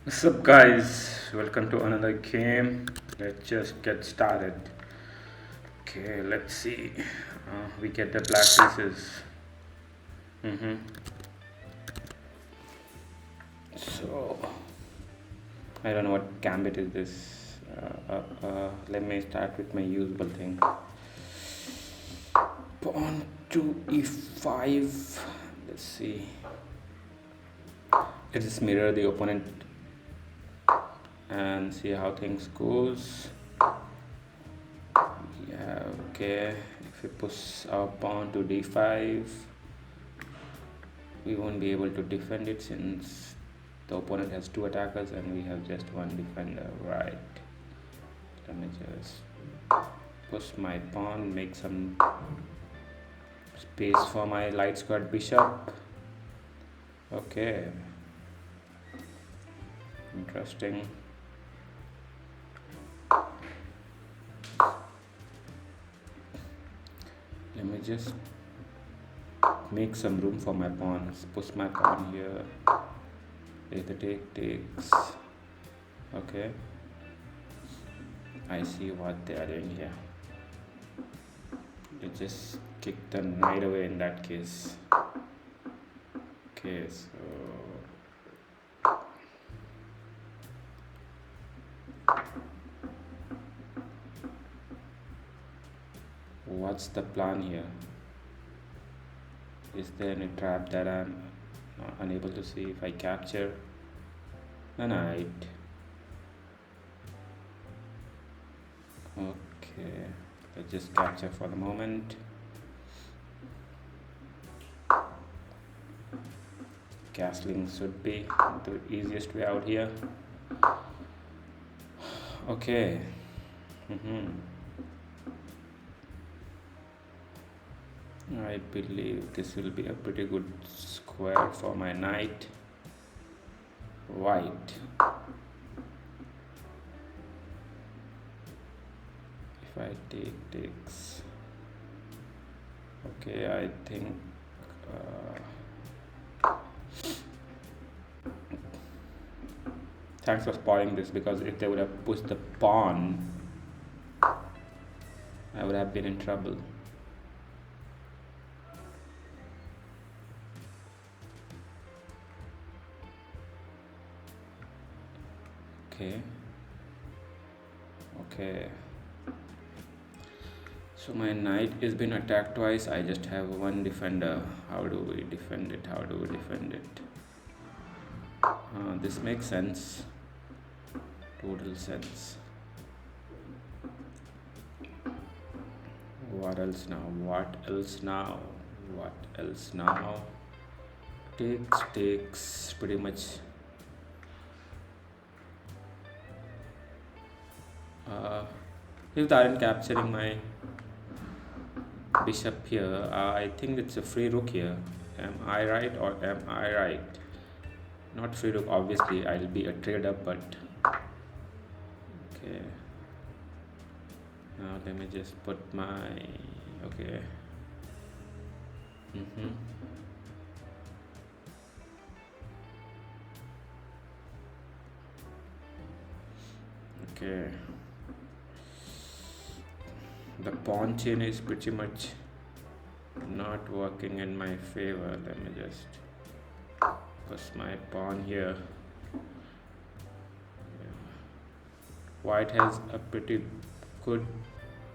What's up, guys? Welcome to another game. Let's just get started. Okay, let's see. We get the black pieces. Mm-hmm. So, I don't know what gambit is this. Let me start with my usual thing. Pawn to e5. Let's see. Let's just mirror the opponent and see how things goes. Yeah, okay. If we push our pawn to d5, we won't be able to defend it since the opponent has two attackers and we have just one defender. Right. Let me just push my pawn, make some space for my light squared bishop. Okay. Interesting. Let me just make some room for my pawns. Push my pawn here. Take the takes. Okay. I see what they are doing here. They just kick the knight away in that case. Okay, so what's the plan here? Is there any trap that I'm unable to see if I capture a knight? Okay, let's just capture for the moment. Castling should be the easiest way out here. Okay. I believe this will be a pretty good square for my knight. White. If I take takes. Okay, I think thanks for spoiling this, because if they would have pushed the pawn, I would have been in trouble. Okay. Okay. So my knight is been attacked twice. I just have one defender. How do we defend it? How do we defend it? This makes sense. Total sense. What else now? What else now? What else now? Takes pretty much. If they aren't capturing my bishop here, I think it's a free rook here. Am I right or am I right? Not free rook, obviously. I'll be a trade up, but okay. Now let me just put my okay. Okay. The pawn chain is pretty much not working in my favor. Let me just push my pawn here. White has a pretty good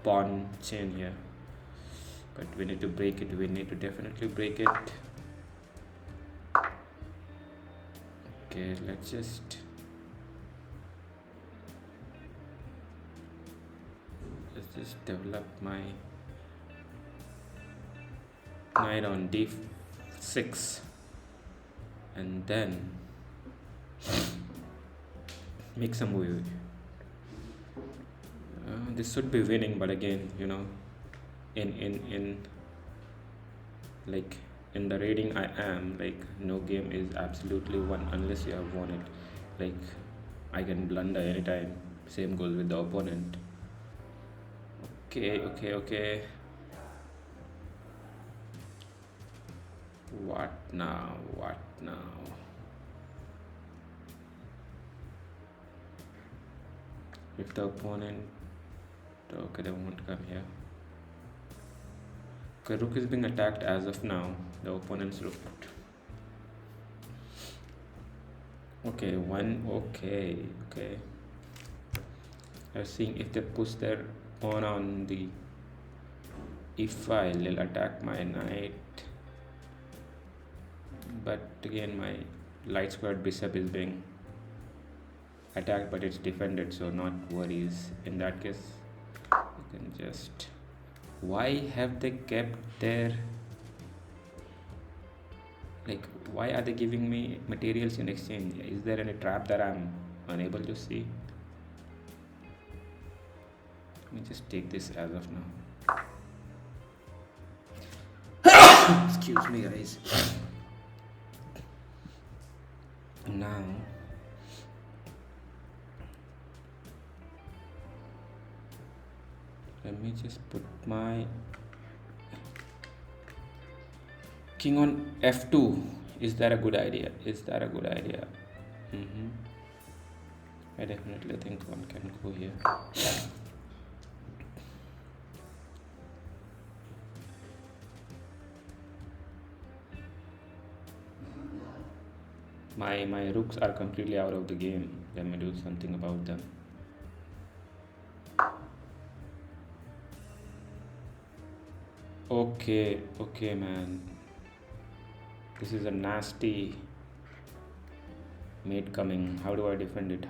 pawn chain here, but we need to break it. We need to definitely break it. Okay, let's just develop my knight on d6 and then make some move. This should be winning, but again, in like in the rating I am, like, no game is absolutely won unless you have won it. Like, I can blunder anytime. Same goes with the opponent. Okay. What now? If the opponent, okay, they won't come here. Okay, rook is being attacked as of now. The opponent's rook. Okay, one. Okay. I'm seeing if they push their pawn on the e file, they'll attack my knight. But again, my light squared bishop is being attacked, but it's defended, so not worries. In that case, you can just. Why have they kept their, like, why are they giving me materials in exchange? Is there any trap that I'm unable to see? Let me just take this as of now. Excuse me, guys. Now, let me just put my king on f2. Is that a good idea? I definitely think one can go here. My rooks are completely out of the game. Let me do something about them. Okay, man. This is a nasty mate coming. How do I defend it?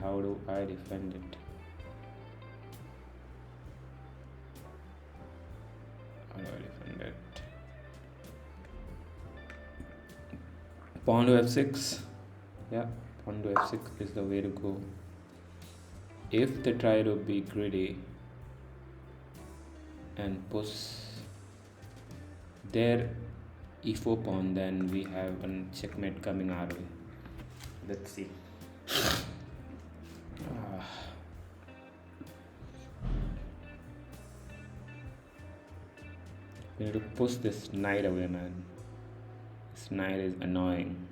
Pawn to f6. Yeah, pawn to f6 is the way to go. If they try to be greedy and push their e4 pawn, then we have a checkmate coming our way. Let's see. We need to push this knight away, man. This knight is annoying.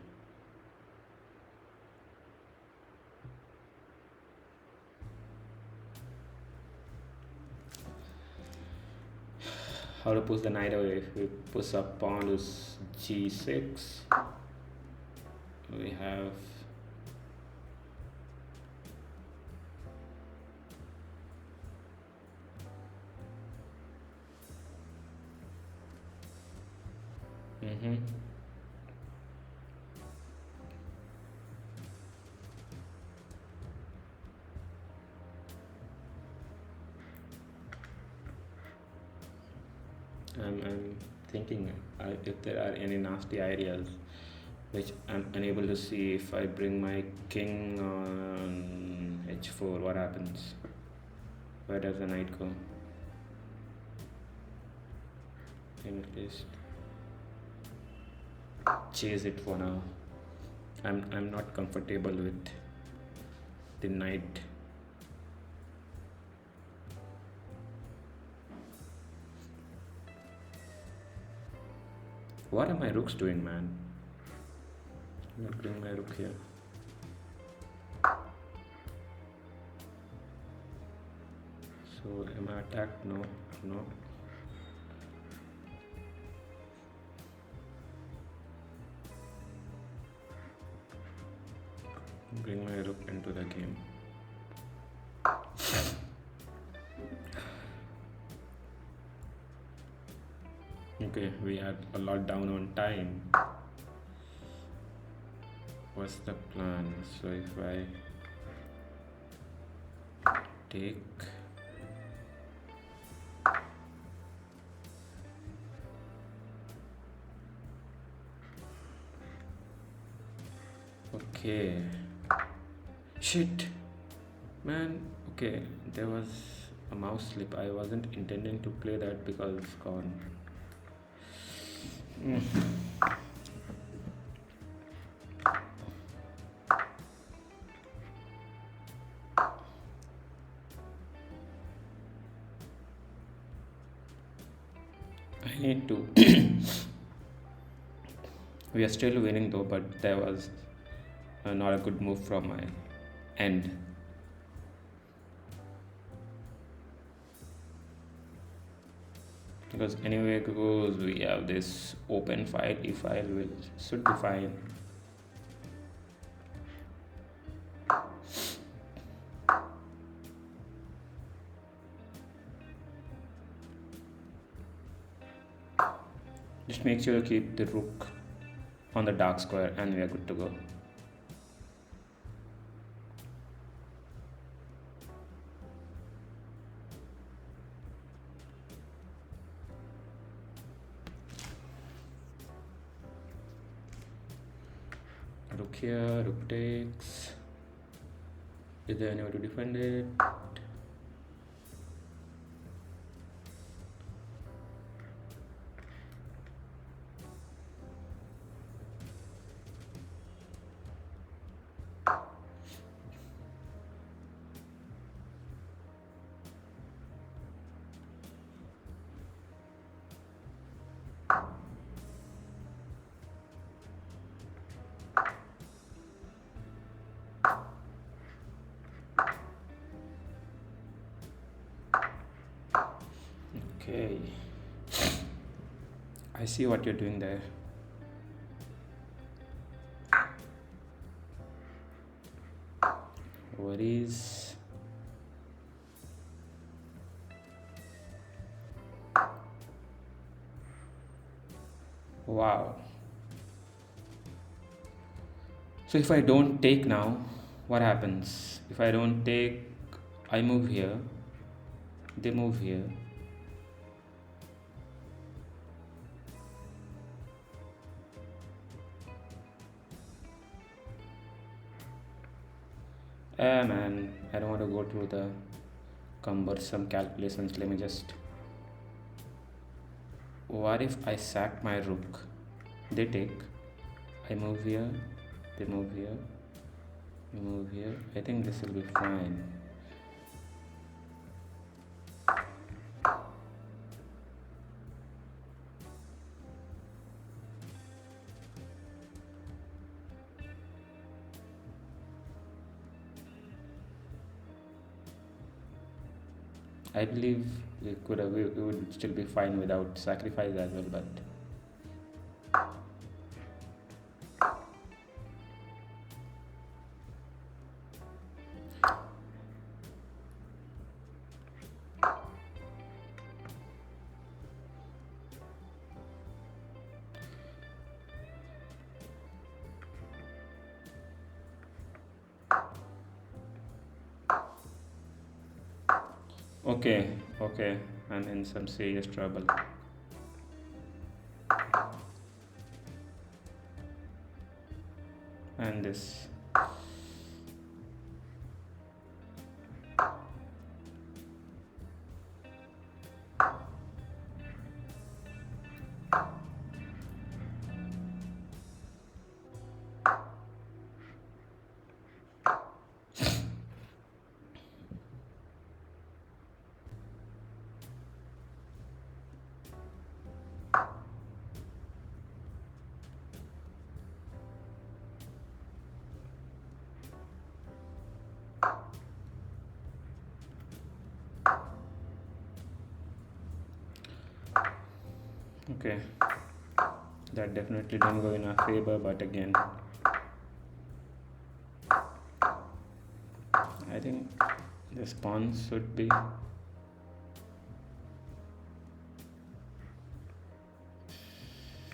How to push the knight away? If we push up pawn to g6, we have I'm thinking if there are any nasty ideas which I'm unable to see. If I bring my king on h4, what happens? Where does the knight go? Can at least chase it for now. I'm not comfortable with the knight. What are my rooks doing, man? I'm gonna bring my rook here. So am I attacked? No. Bring my rook into the game. Okay, we are a lot down on time. What's the plan? So if I take okay, shit, man. Okay, there was a mouse slip. I wasn't intending to play that because it's gone. I need to. We are still winning though, but there was not a good move from my end. because anyway goes we have this open file e-file which should be fine. Just make sure you keep the rook on the dark square and we are good to go. Rook here, rook takes. Is there any way to defend it? Okay, I see what you're doing there. Worries. Wow. So if I don't take now, what happens? If I don't take, I move here, they move here. Man, I don't want to go through the cumbersome calculations. Let me just. What if I sack my rook? They take. I move here. They move here. We move here. I think this will be fine. I believe we would still be fine without sacrifice as well, but okay, I'm in some serious trouble. And this. Okay, that definitely didn't go in our favor, but again, I think this pawn should be.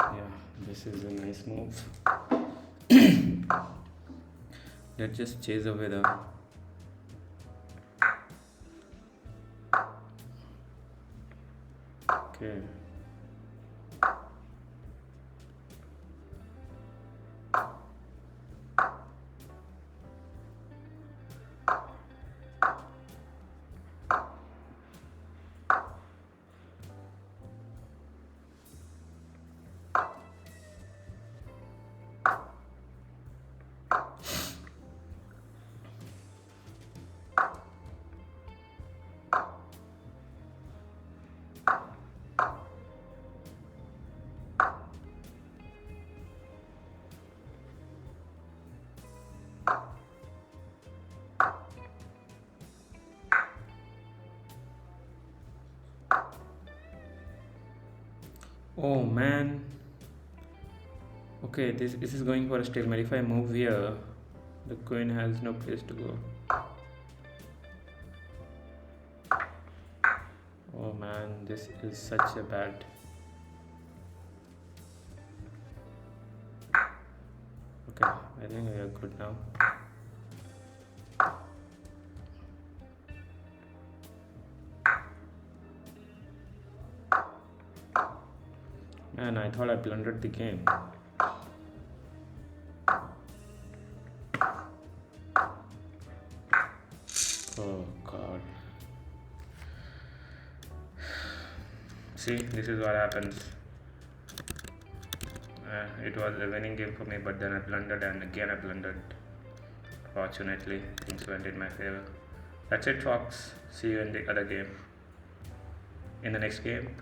Yeah, this is a nice move. Let's just chase away the. Okay. Oh man. Okay, this is going for a stalemate. If I move here, the queen has no place to go. Oh man, this is such a bad. Okay, I think we are good now. Man, I thought I blundered the game. Oh god. See, this is what happens. It was a winning game for me, but then I blundered and again I blundered. Fortunately, things went in my favor. That's it, Fox. See you in the other game. In the next game.